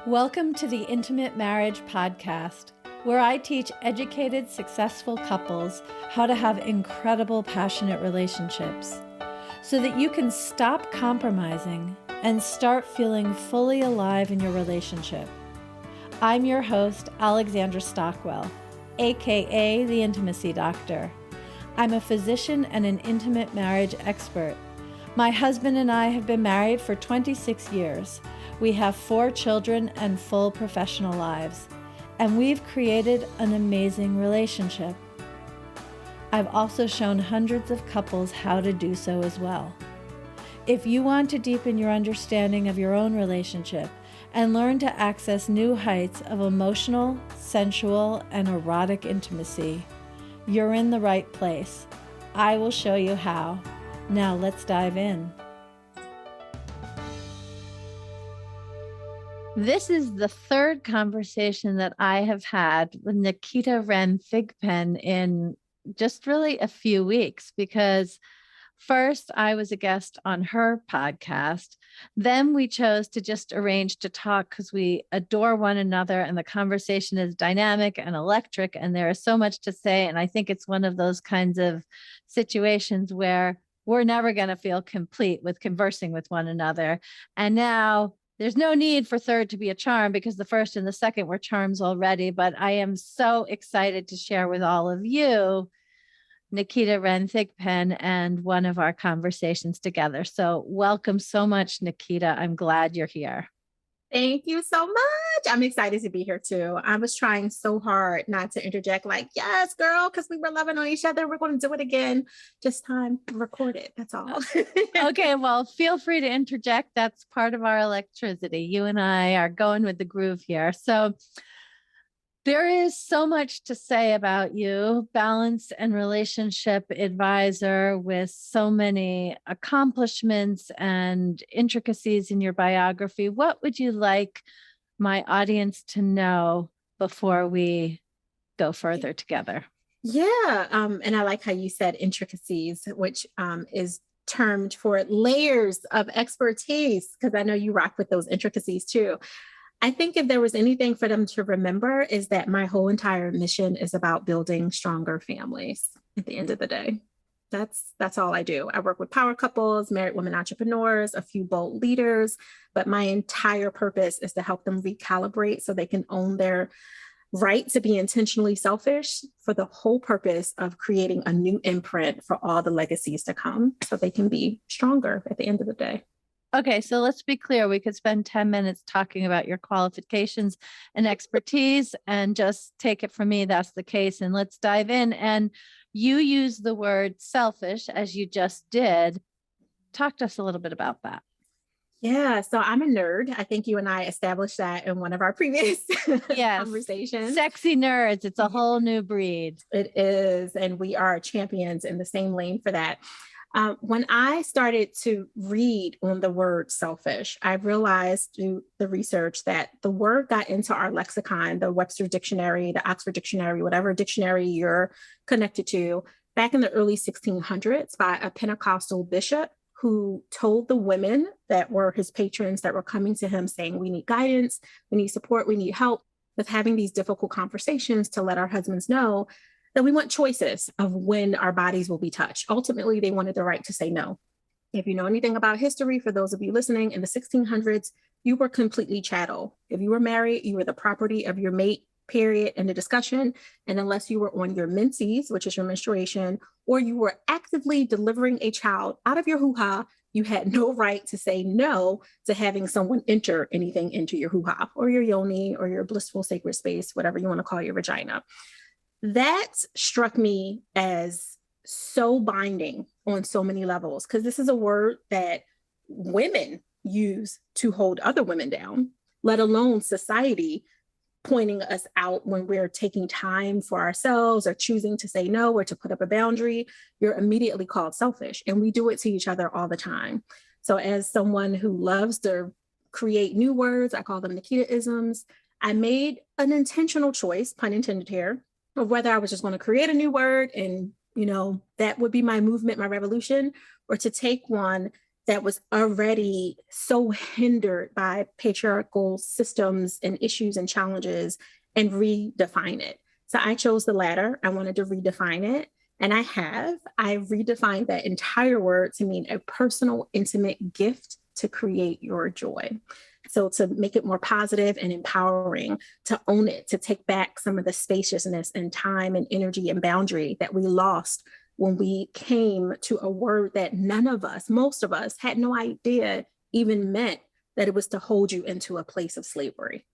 Welcome to the Intimate Marriage Podcast, where I teach educated, successful couples how to have incredible, passionate relationships so that you can stop compromising and start feeling fully alive in your relationship. I'm your host, Alexandra Stockwell, aka the Intimacy Doctor. I'm a physician and an intimate marriage expert. My husband and I have been married for 26 years. We have 4 children and full professional lives, and we've created an amazing relationship. I've also shown hundreds of couples how to do so as well. If you want to deepen your understanding of your own relationship and learn to access new heights of emotional, sensual, and erotic intimacy, you're in the right place. I will show you how. Now let's dive in. This is the third conversation that I have had with Naketa R Thigpen in just really a few weeks, because first I was a guest on her podcast. Then we chose to just arrange to talk because we adore one another and the conversation is dynamic and electric and there is so much to say. And I think it's one of those kinds of situations where we're never going to feel complete with conversing with one another. And now there's no need for third to be a charm because the first and the second were charms already. But I am so excited to share with all of you Naketa R Thigpen and one of our conversations together. So welcome so much, Naketa. I'm glad you're here. Thank you so much. I'm excited to be here too. I was trying so hard not to interject like, yes, girl, because we were loving on each other. We're going to do it again. Just time to record it. That's all. Okay, well, feel free to interject. That's part of our electricity. You and I are going with the groove here. So there is so much to say about you, balance and relationship advisor with so many accomplishments and intricacies in your biography. What would you like my audience to know before we go further together? Yeah. And I like how you said intricacies, which is termed for layers of expertise, because I know you rock with those intricacies too. I think if there was anything for them to remember is that my whole entire mission is about building stronger families at the end of the day. That's all I do. I work with power couples, married women entrepreneurs, a few bold leaders, but my entire purpose is to help them recalibrate so they can own their right to be intentionally selfish for the whole purpose of creating a new imprint for all the legacies to come so they can be stronger at the end of the day. Okay, so let's be clear. We could spend 10 minutes talking about your qualifications and expertise and just take it from me. That's the case. And let's dive in. And you use the word selfish as you just did. Talk to us a little bit about that. Yeah, so I'm a nerd. I think you and I established that in one of our previous conversations. Sexy nerds. It's a whole new breed. It is. And we are champions in the same lane for that. When I started to read on the word selfish, I realized through the research that the word got into our lexicon, the Webster Dictionary, the Oxford Dictionary, whatever dictionary you're connected to, back in the early 1600s by a Pentecostal bishop who told the women that were his patrons that were coming to him saying, we need guidance, we need support, we need help with having these difficult conversations to let our husbands know that we want choices of when our bodies will be touched. Ultimately, they wanted the right to say no. If you know anything about history, for those of you listening, in the 1600s, you were completely chattel. If you were married, you were the property of your mate, period, in the discussion. And unless you were on your menses, which is your menstruation, or you were actively delivering a child out of your hoo-ha, you had no right to say no to having someone enter anything into your hoo-ha or your yoni or your blissful sacred space, whatever you want to call your vagina. That struck me as so binding on so many levels, because this is a word that women use to hold other women down, let alone society pointing us out when we're taking time for ourselves or choosing to say no or to put up a boundary. You're immediately called selfish, and we do it to each other all the time. So as someone who loves to create new words, I call them Naketa-isms, I made an intentional choice, pun intended here, of whether I was just going to create a new word and, that would be my movement, my revolution, or to take one that was already so hindered by patriarchal systems and issues and challenges and redefine it. So I chose the latter. I wanted to redefine it. And I have. I redefined that entire word to mean a personal, intimate gift to create your joy. So to make it more positive and empowering, to own it, to take back some of the spaciousness and time and energy and boundary that we lost when we came to a word that none of us, most of us, had no idea even meant that it was to hold you into a place of slavery.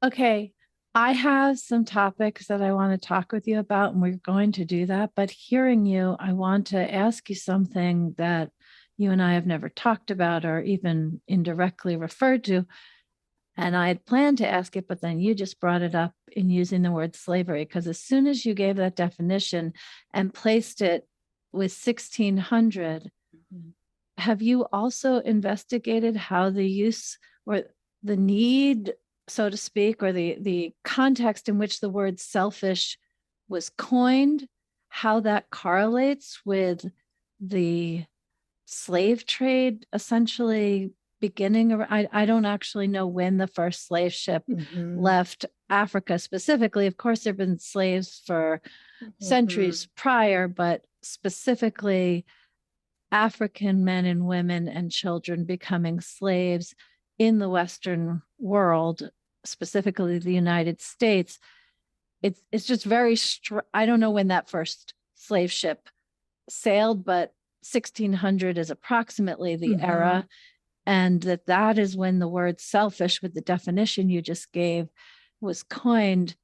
Okay. I have some topics that I want to talk with you about, and we're going to do that. But hearing you, I want to ask you something that you and I have never talked about or even indirectly referred to. And I had planned to ask it, but then you just brought it up in using the word slavery, because as soon as you gave that definition and placed it with 1600, have you also investigated how the use or the need, so to speak, or the context in which the word selfish was coined, how that correlates with the slave trade essentially beginning? I don't actually know when the first slave ship left Africa specifically. Of course, there have been slaves for centuries prior, but specifically African men and women and children becoming slaves in the Western world, specifically the United States. It's just very, I don't know when that first slave ship sailed, but 1600 is approximately the era. And that is when the word selfish, with the definition you just gave, was coined.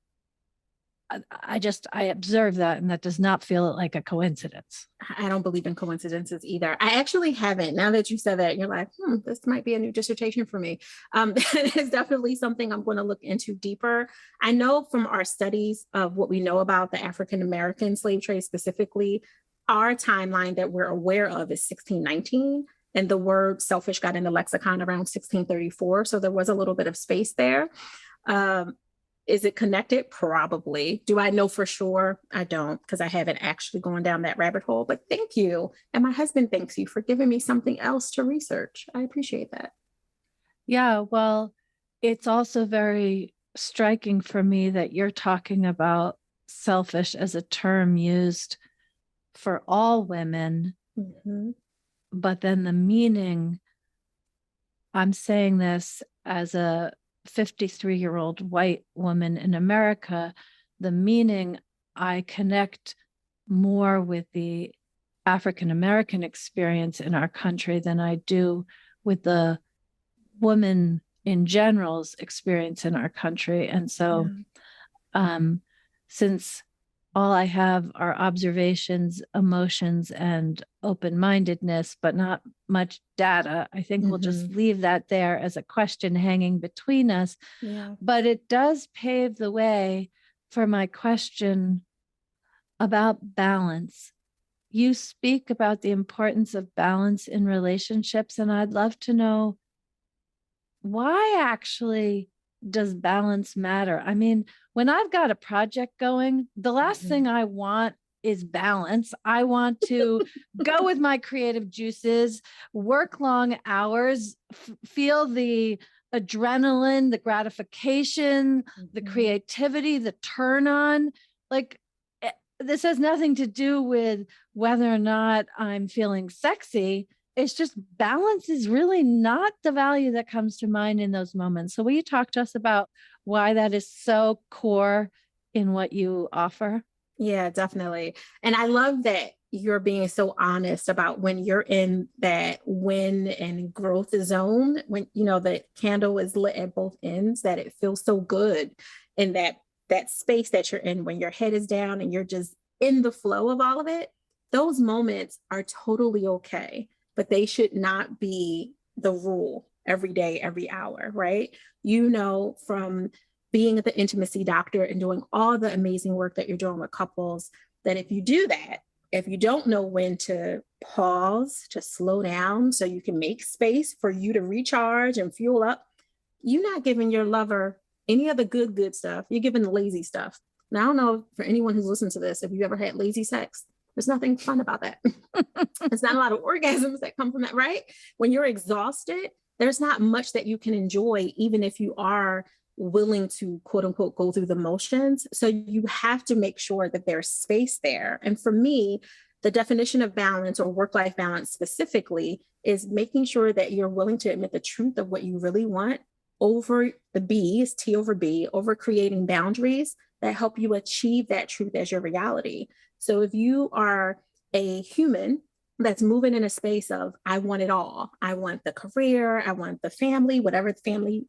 I observe that, and that does not feel like a coincidence. I don't believe in coincidences either. I actually haven't. Now that you said that, you're like, this might be a new dissertation for me. It's definitely something I'm going to look into deeper. I know from our studies of what we know about the African-American slave trade specifically, our timeline that we're aware of is 1619. And the word selfish got in the lexicon around 1634. So there was a little bit of space there. Is it connected? Probably. Do I know for sure? I don't, because I haven't actually gone down that rabbit hole. But thank you. And my husband thanks you for giving me something else to research. I appreciate that. Yeah, well, it's also very striking for me that you're talking about selfish as a term used for all women. But then the meaning, I'm saying this as a 53-year-old white woman in America, the meaning I connect more with the African-American experience in our country than I do with the woman in general's experience in our country. And so since all I have are observations, emotions, and open-mindedness, but not much data, I think we'll just leave that there as a question hanging between us. But it does pave the way for my question about balance. You speak about the importance of balance in relationships, and I'd love to know, why actually does balance matter? I mean, when I've got a project going, the last thing I want is balance. I want to go with my creative juices, work long hours, feel the adrenaline, the gratification, the creativity, the turn on. Like, this has nothing to do with whether or not I'm feeling sexy. It's just balance is really not the value that comes to mind in those moments. So will you talk to us about why that is so core in what you offer? Yeah, definitely. And I love that you're being so honest about when you're in that win and growth zone, when, the candle is lit at both ends, that it feels so good in that space that you're in when your head is down and you're just in the flow of all of it. Those moments are totally okay, but they should not be the rule every day, every hour, right? From being the intimacy doctor and doing all the amazing work that you're doing with couples, that if you do that, if you don't know when to pause, to slow down so you can make space for you to recharge and fuel up, you're not giving your lover any of the good stuff. You're giving the lazy stuff. Now, I don't know for anyone who's listened to this, if you ever had lazy sex, There's nothing fun about that. There's not a lot of orgasms that come from that, right? When you're exhausted, there's not much that you can enjoy, even if you are willing to quote unquote go through the motions. So you have to make sure that there's space there. And for me, the definition of balance, or work-life balance specifically, is making sure that you're willing to admit the truth of what you really want over the B's, T over B, over creating boundaries that help you achieve that truth as your reality. So if you are a human that's moving in a space of, I want it all. I want the career, I want the family, whatever the family,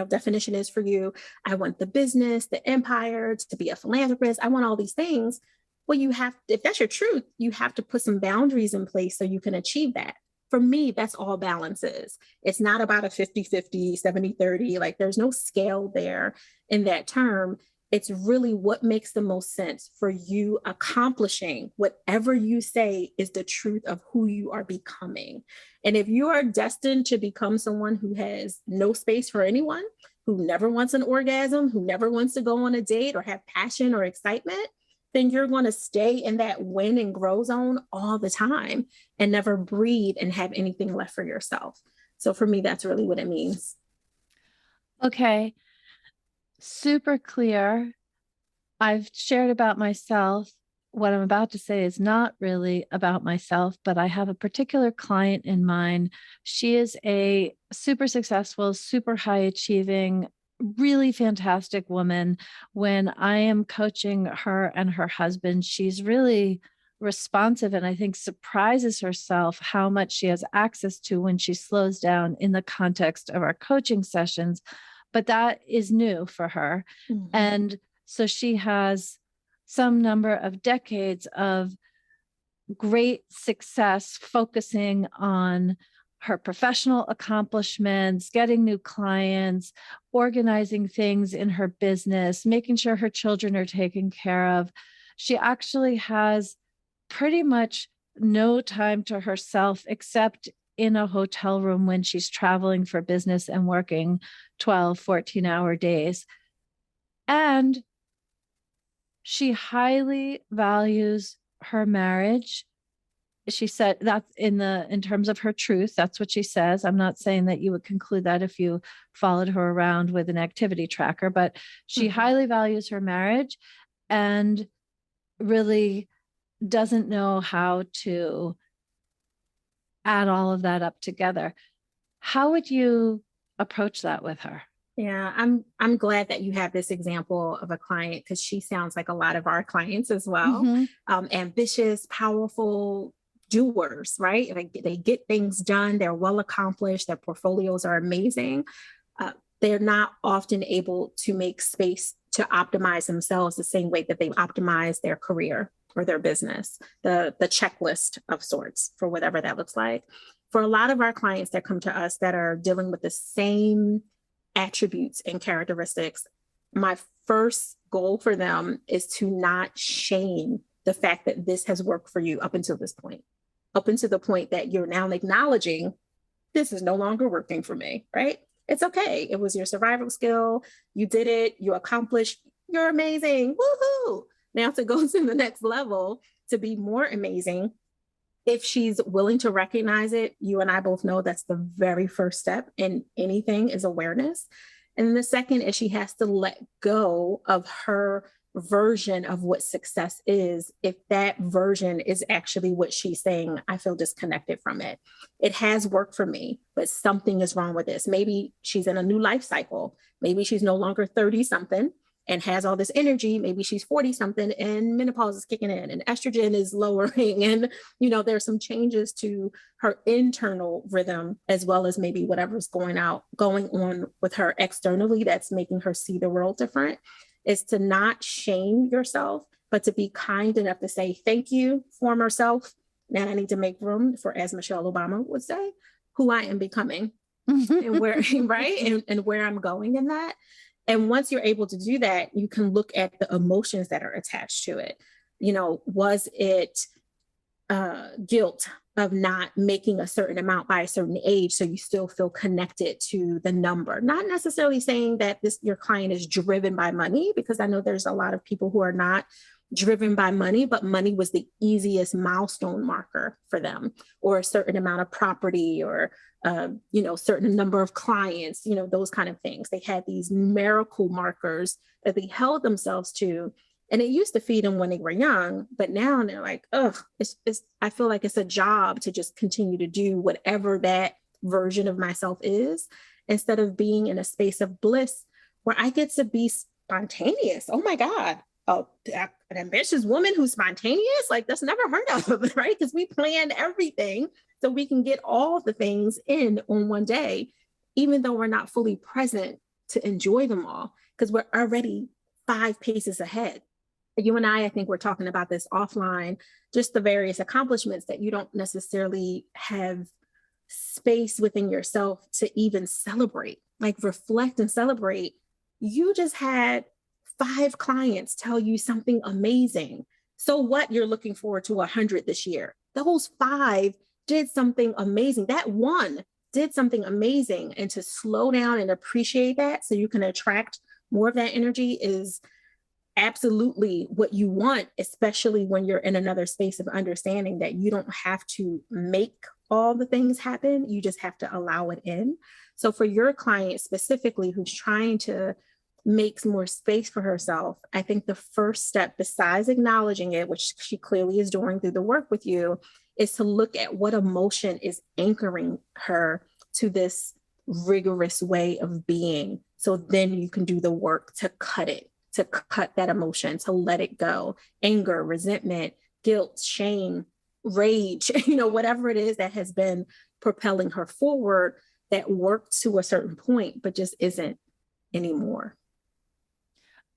definition is for you. I want the business, the empire, to be a philanthropist. I want all these things. Well, if that's your truth, you have to put some boundaries in place so you can achieve that. For me, that's all balance is. It's not about a 50-50, 70-30. Like, there's no scale there in that term. It's really what makes the most sense for you accomplishing whatever you say is the truth of who you are becoming. And if you are destined to become someone who has no space for anyone, who never wants an orgasm, who never wants to go on a date or have passion or excitement, then you're going to stay in that win and grow zone all the time and never breathe and have anything left for yourself. So for me, that's really what it means. Okay. Super clear. I've shared about myself. What I'm about to say is not really about myself, but I have a particular client in mind. She is a super successful, super high achieving, really fantastic woman. When I am coaching her and her husband, she's really responsive, and I think surprises herself how much she has access to when she slows down in the context of our coaching sessions. But that is new for her. Mm-hmm. And so she has some number of decades of great success focusing on her professional accomplishments, getting new clients, organizing things in her business, making sure her children are taken care of. She actually has pretty much no time to herself except in a hotel room when she's traveling for business and working 12, 14-hour days. And she highly values her marriage. She said that in terms of her truth, that's what she says. I'm not saying that you would conclude that if you followed her around with an activity tracker, but she highly values her marriage and really doesn't know how to add all of that up together. How would you approach that with her? Yeah, I'm glad that you have this example of a client, because she sounds like a lot of our clients as well. Mm-hmm. Ambitious, powerful doers, right? They get things done. They're well accomplished. Their portfolios are amazing. They're not often able to make space to optimize themselves the same way that they've optimized their career or their business, the checklist of sorts for whatever that looks like. For a lot of our clients that come to us that are dealing with the same attributes and characteristics, my first goal for them is to not shame the fact that this has worked for you up until this point, up until the point that you're now acknowledging this is no longer working for me, right? It's okay. It was your survival skill. You did it. You accomplished. You're amazing. Woohoo! Now to go to the next level, to be more amazing, if she's willing to recognize it, you and I both know that's the very first step in anything is awareness. And then the second is she has to let go of her version of what success is. If that version is actually what she's saying, I feel disconnected from it. It has worked for me, but something is wrong with this. Maybe she's in a new life cycle. Maybe she's no longer 30 something and has all this energy. Maybe she's 40 something and menopause is kicking in and estrogen is lowering. And, there's some changes to her internal rhythm, as well as maybe whatever's going on with her externally that's making her see the world different. Is to not shame yourself, but to be kind enough to say, thank you, former self. Now I need to make room for, as Michelle Obama would say, who I am becoming and where, right? And where I'm going in that. And once you're able to do that, you can look at the emotions that are attached to it. Was it guilt? of not making a certain amount by a certain age, so you still feel connected to the number. Not necessarily saying that your client is driven by money, because I know there's a lot of people who are not driven by money, but money was the easiest milestone marker for them, or a certain amount of property, or certain number of clients, those kind of things. They had these numerical markers that they held themselves to. And it used to feed them when they were young, but now they're like, ugh, I feel like it's a job to just continue to do whatever that version of myself is, instead of being in a space of bliss where I get to be spontaneous. Oh my God. Oh, an ambitious woman who's spontaneous, like that's never heard of, right? Because we planned everything so we can get all the things in on one day, even though we're not fully present to enjoy them all, because we're already 5 paces ahead. You and I think we're talking about this offline, just the various accomplishments that you don't necessarily have space within yourself to even celebrate, like reflect and celebrate. You just had 5 clients tell you something amazing. So what, you're looking forward to 100 this year. Those 5 did something amazing. That one did something amazing. And to slow down and appreciate that so you can attract more of that energy is absolutely what you want, especially when you're in another space of understanding that you don't have to make all the things happen. You just have to allow it in. So for your client specifically, who's trying to make more space for herself, I think the first step, besides acknowledging it, which she clearly is doing through the work with you, is to look at what emotion is anchoring her to this rigorous way of being. So then you can do the work to cut it, to cut that emotion, to let it go. Anger, resentment, guilt, shame, rage, whatever it is that has been propelling her forward, that worked to a certain point, but just isn't anymore.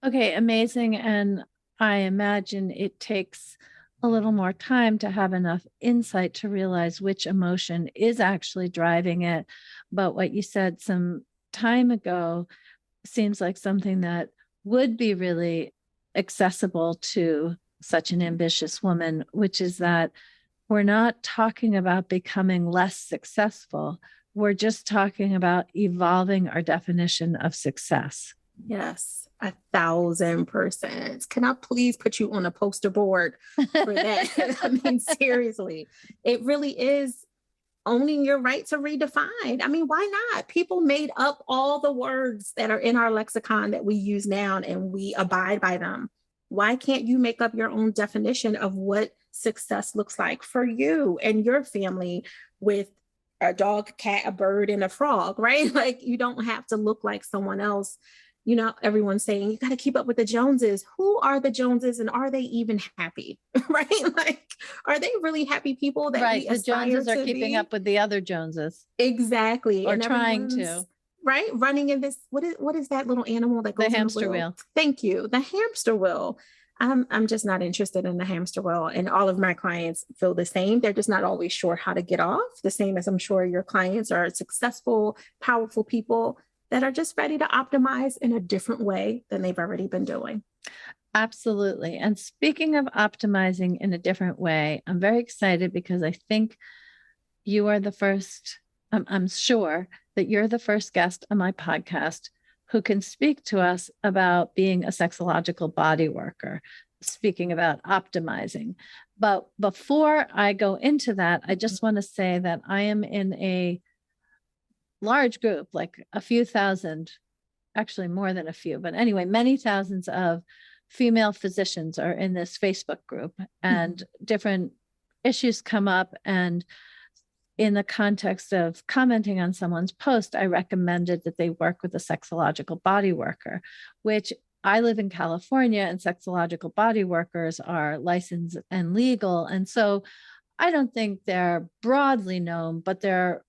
Okay, amazing. And I imagine it takes a little more time to have enough insight to realize which emotion is actually driving it. But what you said some time ago seems like something that would be really accessible to such an ambitious woman, which is that we're not talking about becoming less successful. We're just talking about evolving our definition of success. Yes, 1,000%. Can I please put you on a poster board for that? I mean, seriously, it really is owning your right to redefine. I mean, why not? People made up all the words that are in our lexicon that we use now, and we abide by them. Why can't you make up your own definition of what success looks like for you and your family, with a dog, cat, a bird, and a frog, right? Like, you don't have to look like someone else. Everyone's saying you got to keep up with the Joneses. Who are the Joneses, and are they even happy? Right? Like, are they really happy people that right? We the Joneses are keeping up with the other Joneses. Exactly. Or trying to. Right? Running in this, what is that little animal that goes the in hamster the wheel? Thank you. The hamster wheel. I'm just not interested in the hamster wheel. And all of my clients feel the same. They're just not always sure how to get off. The same as I'm sure your clients are successful, powerful people that are just ready to optimize in a different way than they've already been doing. Absolutely. And speaking of optimizing in a different way, I'm very excited because I think you are the first, I'm sure that you're the first guest on my podcast who can speak to us about being a sexological body worker, speaking about optimizing. But before I go into that, I just want to say that I am in a large group, like a few thousand, actually more than a few, but anyway, many thousands of female physicians are in this Facebook group, and different issues come up. And in the context of commenting on someone's post, I recommended that they work with a sexological body worker, which I live in California, and sexological body workers are licensed and legal. And so I don't think they're broadly known, but they're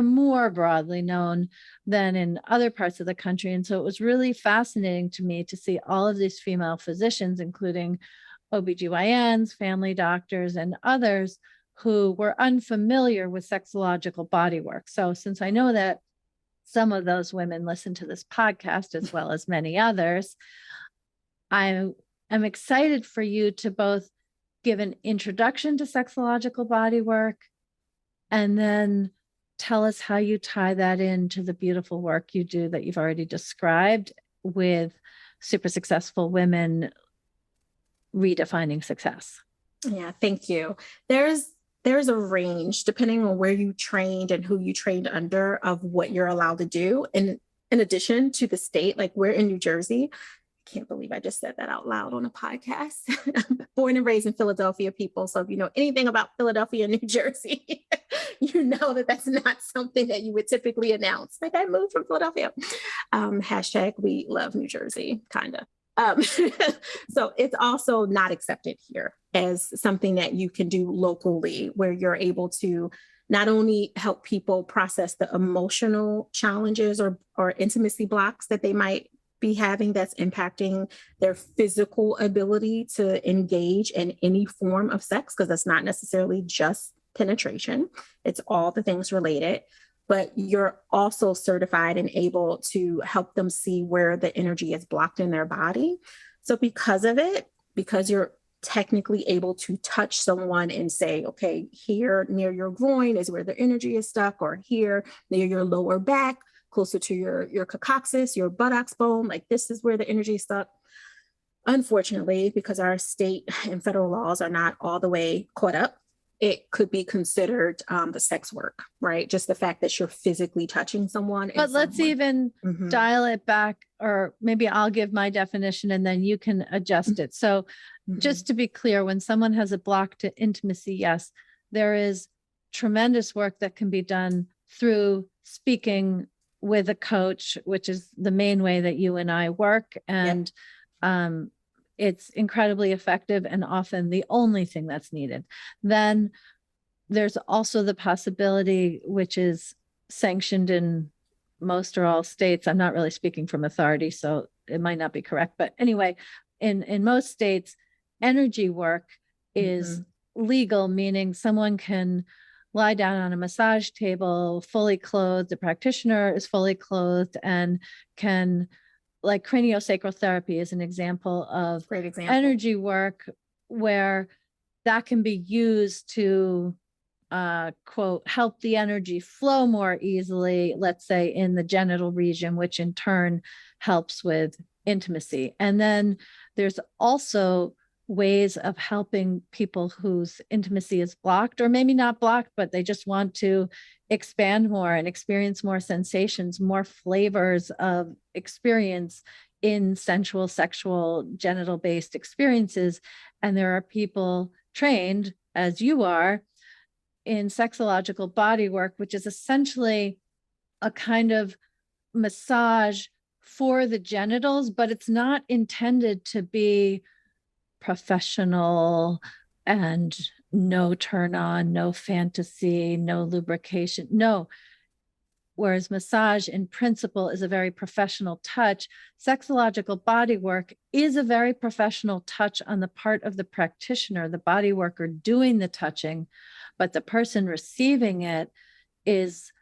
more broadly known than in other parts of the country. And so it was really fascinating to me to see all of these female physicians, including OBGYNs, family doctors, and others who were unfamiliar with sexological bodywork. So since I know that some of those women listen to this podcast, as well as many others, I am excited for you to both give an introduction to sexological bodywork, and then tell us how you tie that into the beautiful work you do that you've already described with super successful women redefining success. Yeah, thank you. There's a range depending on where you trained and who you trained under of what you're allowed to do. And in addition to the state, like we're in New Jersey. I can't believe I just said that out loud on a podcast. Born and raised in Philadelphia, people. So if you know anything about Philadelphia, New Jersey, you know that that's not something that you would typically announce. Like I moved from Philadelphia. Hashtag we love New Jersey, kind of. So it's also not accepted here as something that you can do locally, where you're able to not only help people process the emotional challenges or intimacy blocks that they might be having that's impacting their physical ability to engage in any form of sex, because that's not necessarily just penetration. It's all the things related. But you're also certified and able to help them see where the energy is blocked in their body. So because of it, because you're technically able to touch someone and say, okay, here near your groin is where the energy is stuck, or here near your lower back, closer to your coccyx, your buttocks bone, like this is where the energy is stuck. Unfortunately, because our state and federal laws are not all the way caught up, it could be considered the sex work, right? Just the fact that you're physically touching someone. But let's even dial it back, or maybe I'll give my definition and then you can adjust it. So just to be clear, when someone has a block to intimacy, yes, there is tremendous work that can be done through speaking with a coach, which is the main way that you and I work. And it's incredibly effective and often the only thing that's needed. Then there's also the possibility, which is sanctioned in most or all states. I'm not really speaking from authority, so it might not be correct. But anyway, in most states, energy work is legal, meaning someone can lie down on a massage table, fully clothed. The practitioner is fully clothed and can, like craniosacral therapy is an example of great example. Energy work where that can be used to quote, help the energy flow more easily, let's say in the genital region, which in turn helps with intimacy. And then there's also ways of helping people whose intimacy is blocked, or maybe not blocked, but they just want to expand more and experience more sensations, more flavors of experience in sensual, sexual, genital-based experiences. And there are people trained, as you are, in sexological bodywork, which is essentially a kind of massage for the genitals, but it's not intended to be professional and no turn on, no fantasy, no lubrication. No. Whereas massage in principle is a very professional touch, sexological bodywork is a very professional touch on the part of the practitioner, the body worker doing the touching, but the person receiving it is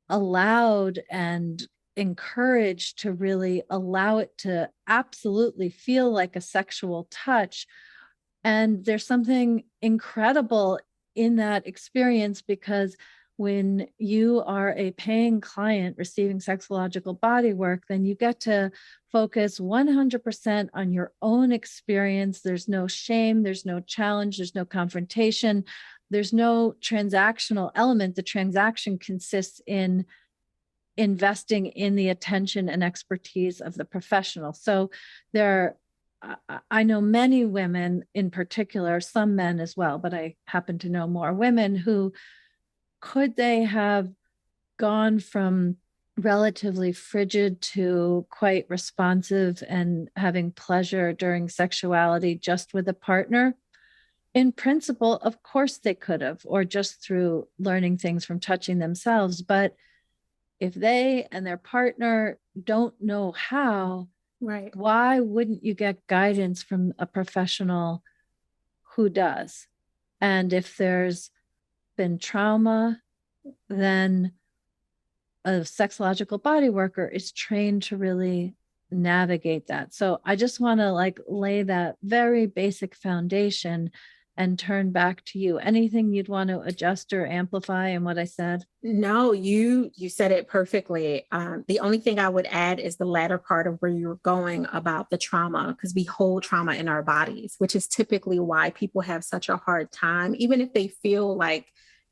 allowed and encouraged to really allow it to absolutely feel like a sexual touch. And there's something incredible in that experience, because when you are a paying client receiving sexological body work, then you get to focus 100% on your own experience. There's no shame, there's no challenge, there's no confrontation, there's no transactional element. The transaction consists in investing in the attention and expertise of the professional. So I know many women in particular, some men as well, but I happen to know more women who, could they have gone from relatively frigid to quite responsive and having pleasure during sexuality just with a partner? In principle, of course they could have, or just through learning things from touching themselves. But if they and their partner don't know how, right, why wouldn't you get guidance from a professional who does? And if there's been trauma, then a sexological body worker is trained to really navigate that. So I just want to like lay that very basic foundation and turn back to you. Anything you'd want to adjust or amplify in what I said? No, you said it perfectly. The only thing I would add is the latter part of where you're going about the trauma, because we hold trauma in our bodies, which is typically why people have such a hard time, even if they feel like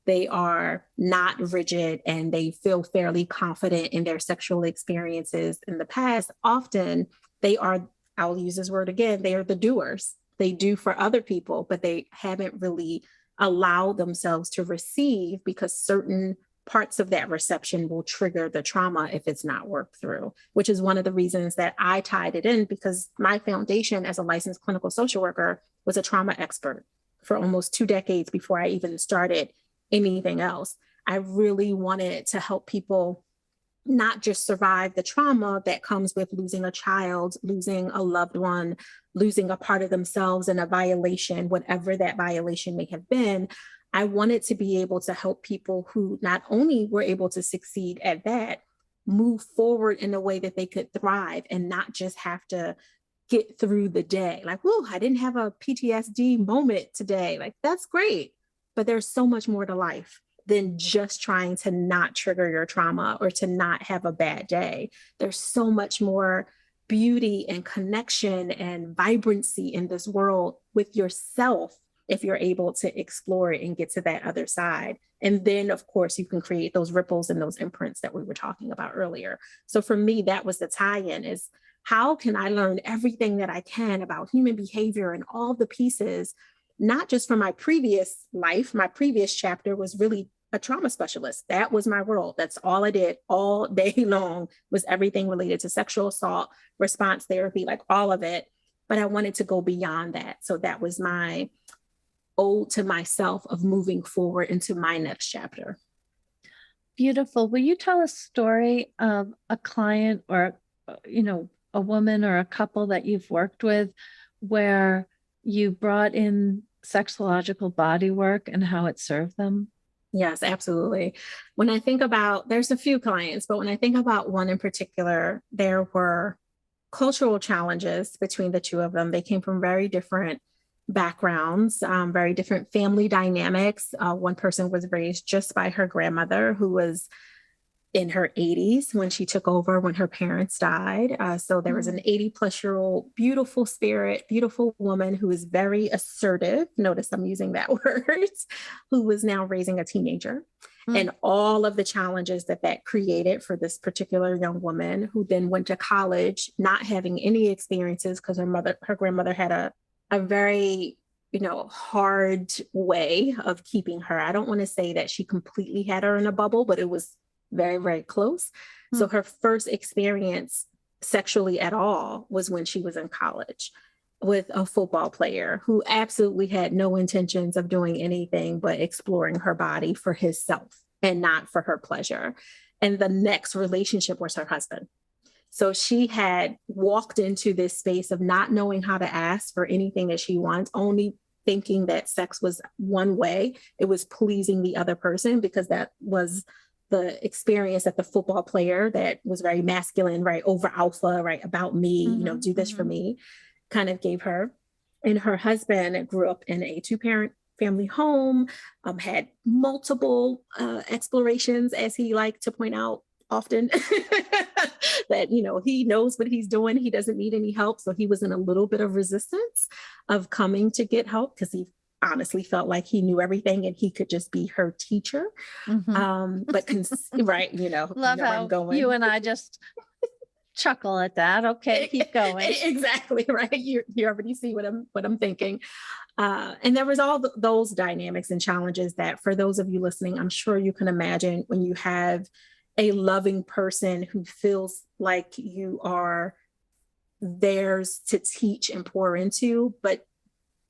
they are not rigid and they feel fairly confident in their sexual experiences in the past. Often they are, I'll use this word again, they are the doers. They do for other people, but they haven't really allowed themselves to receive, because certain parts of that reception will trigger the trauma if it's not worked through, which is one of the reasons that I tied it in, because my foundation as a licensed clinical social worker was a trauma expert for almost 2 decades before I even started anything else. I really wanted to help people not just survive the trauma that comes with losing a child, losing a loved one, losing a part of themselves in a violation, whatever that violation may have been. I wanted to be able to help people who not only were able to succeed at that, move forward in a way that they could thrive and not just have to get through the day. Like, whoa, I didn't have a PTSD moment today. Like, that's great. But there's so much more to life than just trying to not trigger your trauma or to not have a bad day. There's so much more beauty and connection and vibrancy in this world with yourself if you're able to explore it and get to that other side. And then, of course, you can create those ripples and those imprints that we were talking about earlier. So for me, that was the tie-in, is how can I learn everything that I can about human behavior and all the pieces, not just from my previous life. My previous chapter was really a trauma specialist. That was my world. That's all I did all day long, was everything related to sexual assault, response therapy, like all of it. But I wanted to go beyond that. So that was my ode to myself of moving forward into my next chapter. Beautiful. Will you tell a story of a client or, a woman or a couple that you've worked with where you brought in sexological bodywork and how it served them? Yes, absolutely. When I think about, there's a few clients, but when I think about one in particular, there were cultural challenges between the two of them. They came from very different backgrounds, very different family dynamics. One person was raised just by her grandmother, who was in her 80s when she took over when her parents died. So there was an 80-plus-year-old, beautiful spirit, beautiful woman who is very assertive. Notice I'm using that word, who was now raising a teenager. And all of the challenges that created for this particular young woman, who then went to college, not having any experiences because her grandmother had a very, hard way of keeping her. I don't want to say that she completely had her in a bubble, but it was very, very close. So her first experience sexually at all was when she was in college with a football player who absolutely had no intentions of doing anything but exploring her body for his self and not for her pleasure. And the next relationship was her husband. So she had walked into this space of not knowing how to ask for anything that she wants, only thinking that sex was one way. It was pleasing the other person, because that was the experience that the football player that was very masculine, right, over alpha, right, about me, do this for me, kind of gave her. And her husband grew up in a 2-parent family home, had multiple explorations, as he liked to point out often, that, he knows what he's doing. He doesn't need any help. So he was in a little bit of resistance of coming to get help, because he honestly felt like he knew everything and he could just be her teacher. But right, Love how I'm going. You and I just chuckle at that. Okay, keep going. Exactly, right. You already see what I'm thinking. And there was all those dynamics and challenges that, for those of you listening, I'm sure you can imagine when you have a loving person who feels like you are theirs to teach and pour into, but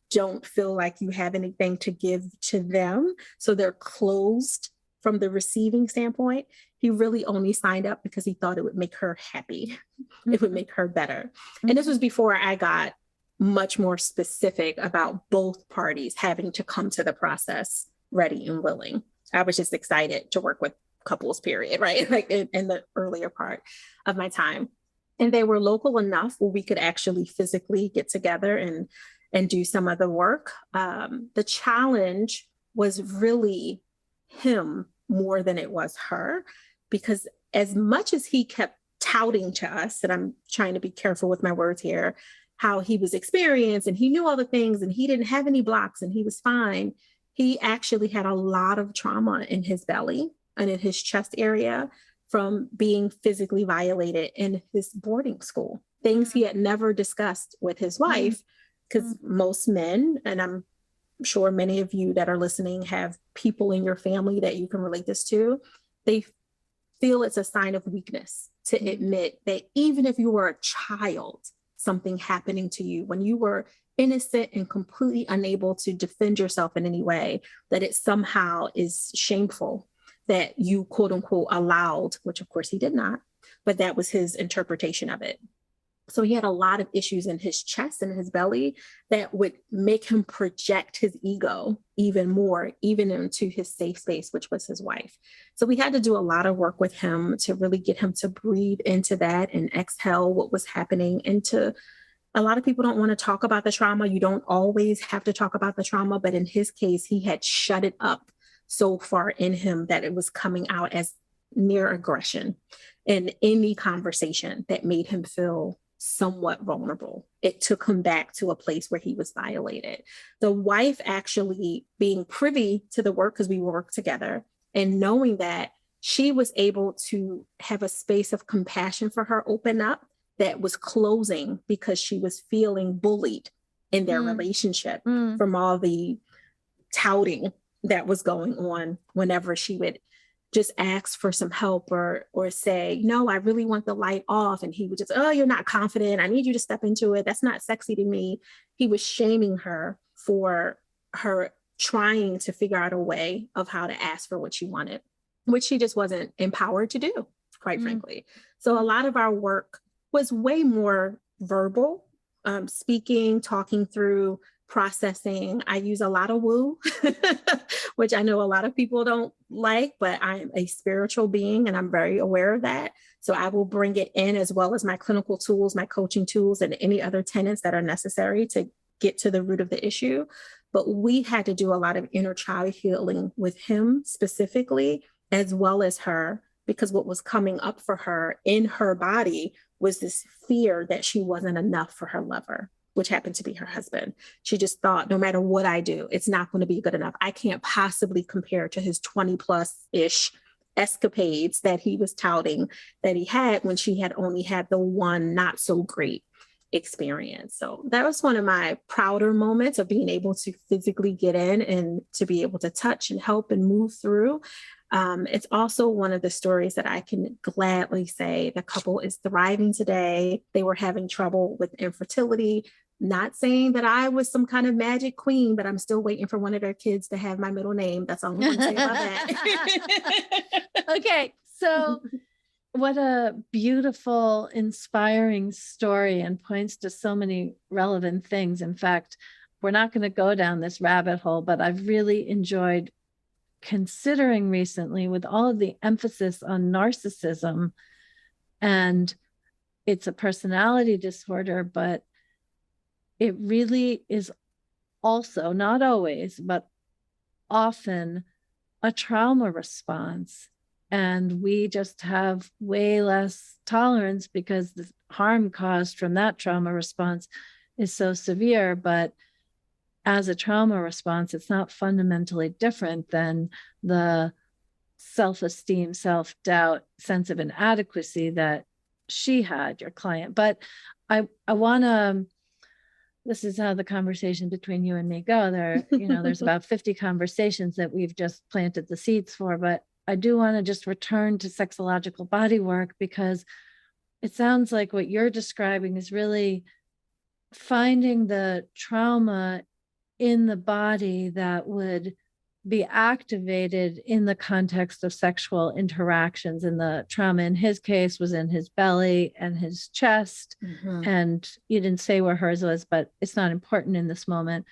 don't feel like you have anything to give to them. So they're closed from the receiving standpoint. He really only signed up because he thought it would make her happy. It would make her better. And this was before I got much more specific about both parties having to come to the process ready and willing. I was just excited to work with couples, period, right? Like in the earlier part of my time. And they were local enough where we could actually physically get together and do some of the work. The challenge was really him more than it was her, because as much as he kept touting to us, and I'm trying to be careful with my words here, how he was experienced and he knew all the things and he didn't have any blocks and he was fine, he actually had a lot of trauma in his belly and in his chest area from being physically violated in his boarding school, things he had never discussed with his wife, because most men, and I'm sure many of you that are listening have people in your family that you can relate this to, they feel it's a sign of weakness to admit that even if you were a child, something happening to you when you were innocent and completely unable to defend yourself in any way, that it somehow is shameful that you quote unquote allowed, which of course he did not, but that was his interpretation of it. So he had a lot of issues in his chest and his belly that would make him project his ego even more, even into his safe space, which was his wife. So we had to do a lot of work with him to really get him to breathe into that and exhale what was happening. A lot of people don't want to talk about the trauma. You don't always have to talk about the trauma, but in his case, he had shut it up so far in him that it was coming out as near aggression in any conversation that made him feel somewhat vulnerable. It took him back to a place where he was violated. The wife actually being privy to the work, because we worked together, and knowing that, she was able to have a space of compassion for her open up that was closing because she was feeling bullied in their relationship from all the touting that was going on whenever she would just ask for some help or say, no, I really want the light off. And he would just, oh, you're not confident. I need you to step into it. That's not sexy to me. He was shaming her for her trying to figure out a way of how to ask for what she wanted, which she just wasn't empowered to do, quite frankly. So a lot of our work was way more verbal, speaking, talking through, processing. I use a lot of woo, which I know a lot of people don't like, but I'm a spiritual being and I'm very aware of that. So I will bring it in, as well as my clinical tools, my coaching tools, and any other tenets that are necessary to get to the root of the issue. But we had to do a lot of inner child healing with him specifically, as well as her, because what was coming up for her in her body was this fear that she wasn't enough for her lover, which happened to be her husband. She just thought, no matter what I do, it's not going to be good enough. I can't possibly compare to his 20+-ish escapades that he was touting that he had, when she had only had the one not so great experience. So that was one of my prouder moments of being able to physically get in and to be able to touch and help and move through. It's also one of the stories that I can gladly say the couple is thriving today. They were having trouble with infertility. Not saying that I was some kind of magic queen, but I'm still waiting for one of their kids to have my middle name. That's all I'm going to say about that. Okay. So what a beautiful, inspiring story, and points to so many relevant things. In fact, we're not going to go down this rabbit hole, but I've really enjoyed considering recently, with all of the emphasis on narcissism, and it's a personality disorder, but it really is also, not always, but often, a trauma response. And we just have way less tolerance because the harm caused from that trauma response is so severe. But as a trauma response, it's not fundamentally different than the self-esteem, self-doubt, sense of inadequacy that she had, your client. But I want to, this is how the conversation between you and me go. There's about 50 conversations that we've just planted the seeds for, but I do want to just return to sexological bodywork, because it sounds like what you're describing is really finding the trauma in the body that would be activated in the context of sexual interactions. And the trauma in his case was in his belly and his chest. And you didn't say where hers was, but it's not important in this moment.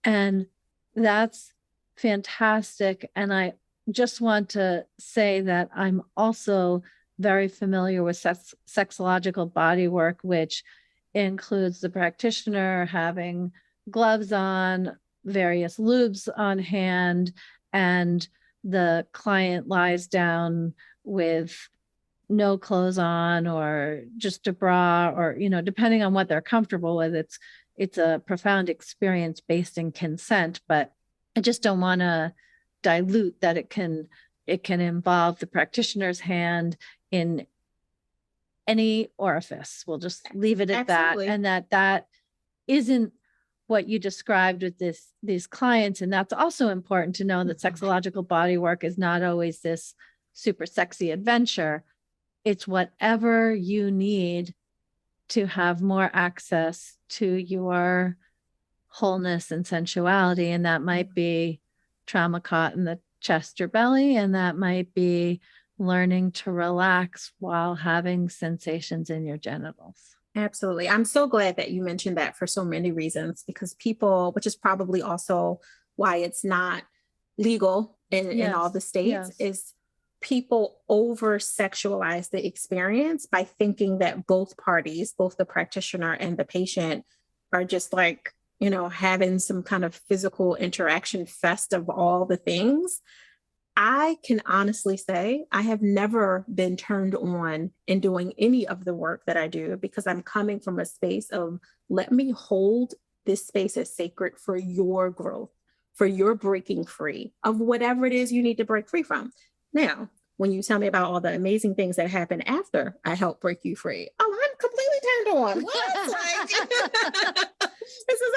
And that's fantastic. And I just want to say that I'm also very familiar with sexological body work, which includes the practitioner having gloves on, various lubes on hand, and the client lies down with no clothes on or just a bra, or, you know, depending on what they're comfortable with. It's a profound experience based in consent, but I just don't want to dilute that it can involve the practitioner's hand in any orifice. We'll just leave it at Absolutely. that. And that isn't what you described with these clients. And that's also important to know, that sexological body work is not always this super sexy adventure. It's whatever you need to have more access to your wholeness and sensuality. And that might be trauma caught in the chest or belly, and that might be learning to relax while having sensations in your genitals. Absolutely. I'm so glad that you mentioned that for so many reasons, because people, which is probably also why it's not legal in all the states, is people over sexualize the experience by thinking that both parties, both the practitioner and the patient, are just like, you know, having some kind of physical interaction fest of all the things. I can honestly say I have never been turned on in doing any of the work that I do, because I'm coming from a space of, let me hold this space as sacred for your growth, for your breaking free of whatever it is you need to break free from. Now, when you tell me about all the amazing things that happen after I help break you free, oh, I'm completely turned on. What? Like, this is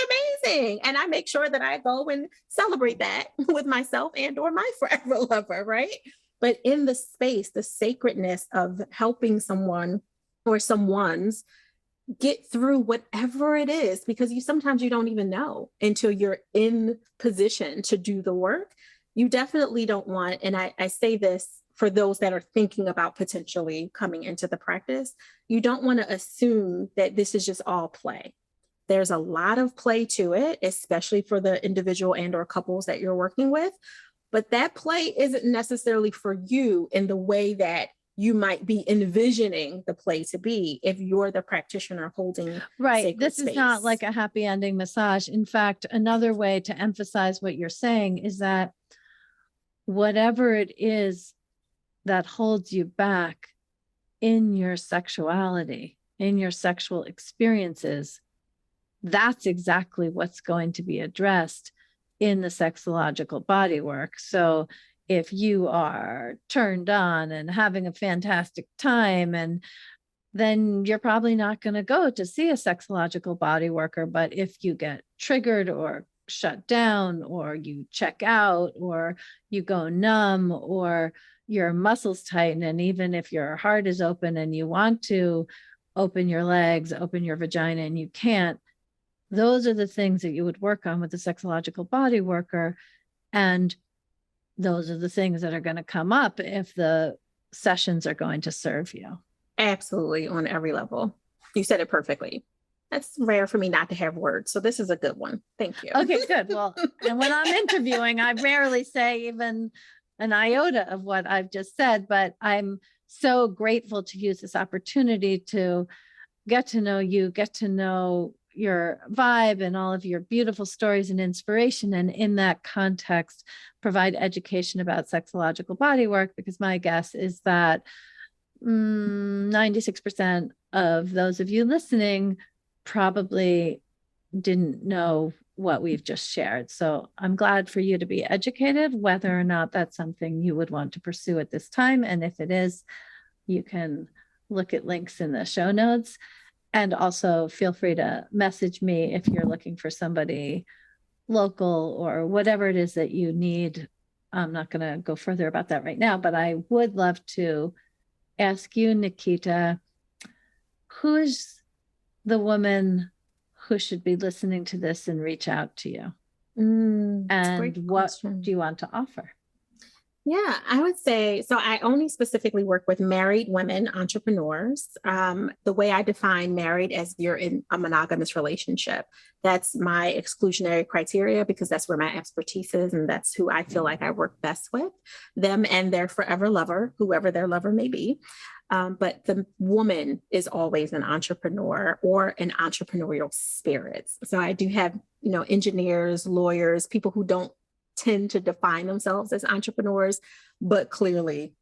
amazing. And I make sure that I go and celebrate that with myself and or my forever lover, right? But in the space, the sacredness of helping someone or someone's get through whatever it is, because sometimes you don't even know until you're in position to do the work. You definitely don't want, and I say this for those that are thinking about potentially coming into the practice, you don't want to assume that this is just all play. There's a lot of play to it, especially for the individual and or couples that you're working with. But that play isn't necessarily for you in the way that you might be envisioning the play to be if you're the practitioner holding right. This space. Is not like a happy ending massage. In fact, another way to emphasize what you're saying is that whatever it is that holds you back in your sexuality, in your sexual experiences, that's exactly what's going to be addressed in the sexological body work. So if you are turned on and having a fantastic time, and then you're probably not going to go to see a sexological body worker. But if you get triggered or shut down, or you check out, or you go numb, or your muscles tighten, and even if your heart is open and you want to open your legs, open your vagina, and you can't, those are the things that you would work on with the sexological body worker. And those are the things that are going to come up if the sessions are going to serve you. Absolutely, on every level. You said it perfectly. That's rare for me not to have words. So this is a good one. Thank you. Okay, good. Well, and when I'm interviewing, I rarely say even an iota of what I've just said, but I'm so grateful to use this opportunity to get to know you, get to know your vibe and all of your beautiful stories and inspiration. And in that context, provide education about sexological body work, because my guess is that 96% of those of you listening probably didn't know what we've just shared. So I'm glad for you to be educated, whether or not that's something you would want to pursue at this time. And if it is, you can look at links in the show notes. And also feel free to message me if you're looking for somebody local or whatever it is that you need. I'm not going to go further about that right now, but I would love to ask you, Naketa, who's the woman who should be listening to this and reach out to you? And what do you want to offer? Yeah, I would say so. I only specifically work with married women entrepreneurs. The way I define married as you're in a monogamous relationship, that's my exclusionary criteria because that's where my expertise is. And that's who I feel like I work best with them and their forever lover, whoever their lover may be. But the woman is always an entrepreneur or an entrepreneurial spirit. So I do have, engineers, lawyers, people who don't tend to define themselves as entrepreneurs, but clearly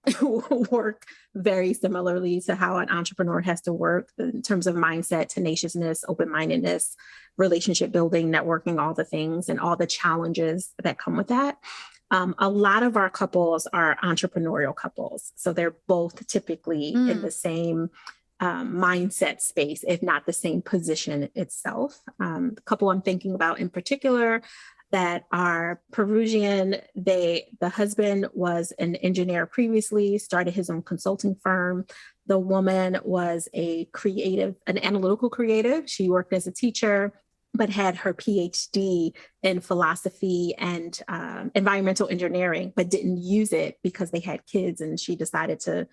work very similarly to how an entrepreneur has to work in terms of mindset, tenaciousness, open-mindedness, relationship building, networking, all the things and all the challenges that come with that. A lot of our couples are entrepreneurial couples. So they're both typically in the same mindset space, if not the same position itself. The couple I'm thinking about in particular that are Peruvian. The husband was an engineer previously, started his own consulting firm. The woman was an analytical creative. She worked as a teacher, but had her PhD in philosophy and environmental engineering, but didn't use it because they had kids. And she decided to,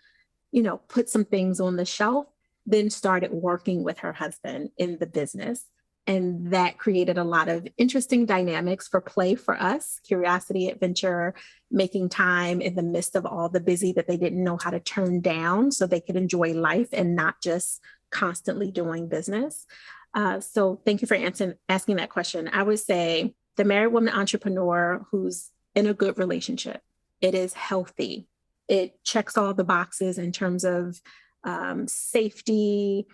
put some things on the shelf, then started working with her husband in the business. And that created a lot of interesting dynamics for play for us, curiosity, adventure, making time in the midst of all the busy that they didn't know how to turn down so they could enjoy life and not just constantly doing business. So thank you for asking that question. I would say the married woman entrepreneur who's in a good relationship, it is healthy. It checks all the boxes in terms of safety,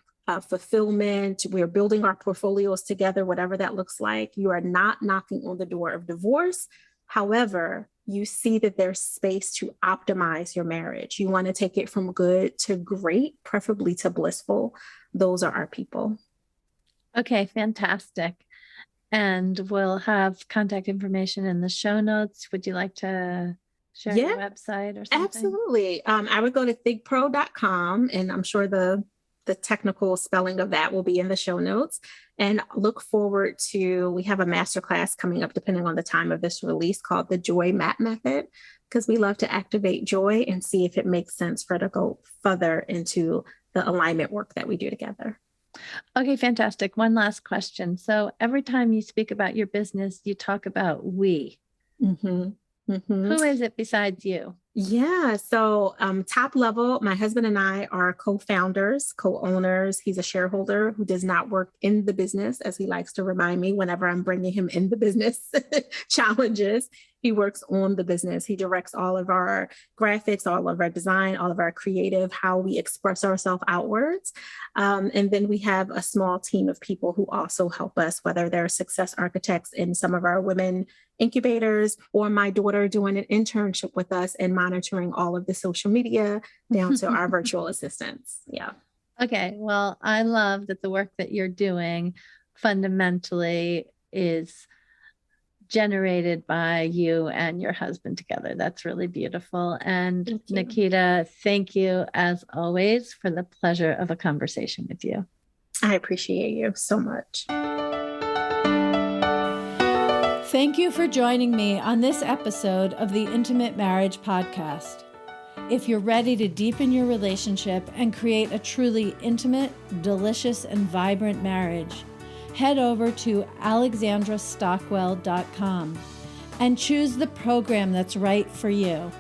fulfillment. We're building our portfolios together, whatever that looks like. You are not knocking on the door of divorce. However, you see that there's space to optimize your marriage. You want to take it from good to great, preferably to blissful. Those are our people. Okay, fantastic. And we'll have contact information in the show notes. Would you like to share your website or something? Absolutely. I would go to thigpro.com, and I'm sure the technical spelling of that will be in the show notes, and look forward to, we have a masterclass coming up depending on the time of this release called the Joy Map Method, because we love to activate joy and see if it makes sense for it to go further into the alignment work that we do together. Okay, fantastic. One last question. So every time you speak about your business, you talk about we. Mm-hmm. Mm-hmm. Who is it besides you? Yeah. So top level, my husband and I are co-founders, co-owners. He's a shareholder who does not work in the business, as he likes to remind me whenever I'm bringing him in the business challenges. He works on the business. He directs all of our graphics, all of our design, all of our creative, how we express ourselves outwards. And then we have a small team of people who also help us, whether they're success architects in some of our women incubators, or my daughter doing an internship with us and monitoring all of the social media down to our virtual assistants. Yeah. Okay. Well, I love that the work that you're doing fundamentally is generated by you and your husband together. That's really beautiful. And Naketa, thank you as always for the pleasure of a conversation with you. I appreciate you so much. Thank you for joining me on this episode of the Intimate Marriage Podcast. If you're ready to deepen your relationship and create a truly intimate, delicious, and vibrant marriage, head over to alexandrastockwell.com and choose the program that's right for you.